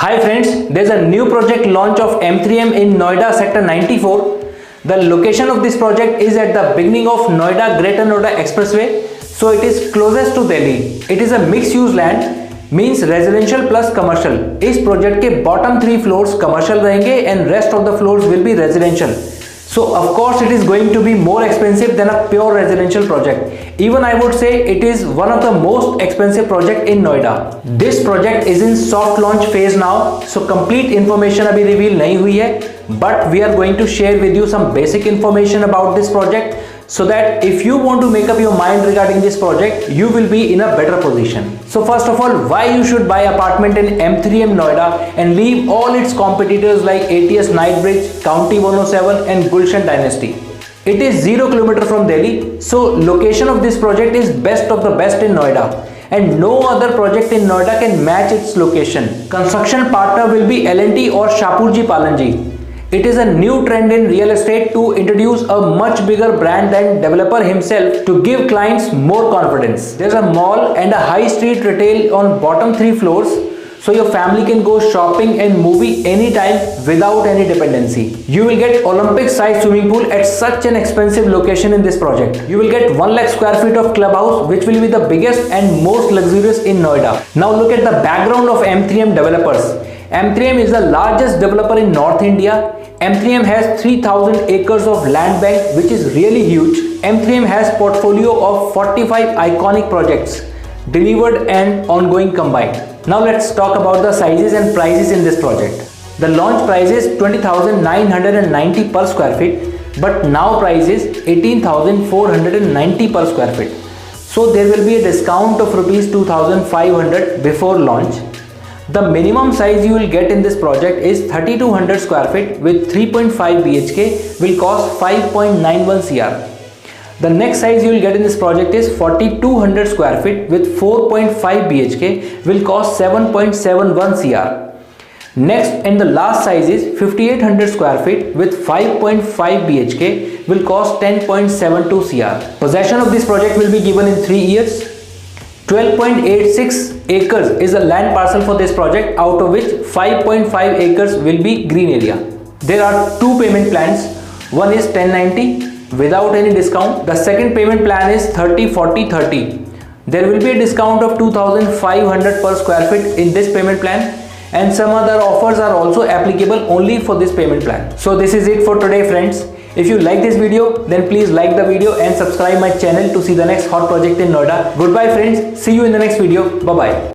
Hi friends, there's a new project launch of M3M in Noida Sector 94. The location of this project is at the beginning of Noida Greater Noida Expressway. So it is closest to Delhi. It is a mixed use land, means residential plus commercial. इस project के bottom 3 floors commercial रहेंगे and rest of the floors will be residential. So of course it is going to be more expensive than a pure residential project. Even I would say it is one of the most expensive project in Noida. This project is in soft launch phase now, so complete information अभी reveal नहीं हुई है, but we are going to share with you some basic information about this project so that if you want to make up your mind regarding this project, you will be in a better position. So first of all, why you should buy apartment in M3M Noida and leave all its competitors like ATS Knightsbridge, County 107 and Gulshan Dynasty. It is 0 km from Delhi, so location of this project is best of the best in Noida. And no other project in Noida can match its location. Construction partner will be L&T or Shapoorji Pallonji. It is a new trend in real estate to introduce a much bigger brand than developer himself to give clients more confidence. There's a mall and a high street retail on bottom 3 floors, so your family can go shopping and movie anytime without any dependency. You will get Olympic sized swimming pool at such an expensive location in this project. You will get 1 lakh square feet of clubhouse, which will be the biggest and most luxurious in Noida. Now look at the background of M3M developers. M3M is the largest developer in North India. M3M has 3000 acres of land bank, which is really huge. M3M has portfolio of 45 iconic projects delivered and ongoing combined. Now let's talk about the sizes and prices in this project. The launch price is 20,990 per square feet, but now price is 18,490 per square feet. So there will be a discount of rupees 2,500 before launch. The minimum size you will get in this project is 3200 square feet with 3.5 BHK will cost 5.91 CR. The next size you will get in this project is 4200 square feet with 4.5 BHK will cost 7.71 CR. Next and the last size is 5800 square feet with 5.5 BHK will cost 10.72 CR. Possession of this project will be given in 3 years. 12.86 acres is a land parcel for this project, out of which 5.5 acres will be green area. There are 2 payment plans. One is 1090 without any discount. The second payment plan is 30-40-30. There will be a discount of 2,500 per square feet in this payment plan, and some other offers are also applicable only for this payment plan. So this is it for today, friends. If you like this video, then please like the video and subscribe my channel to see the next hot project in Noida. Goodbye friends, see you in the next video. Bye bye.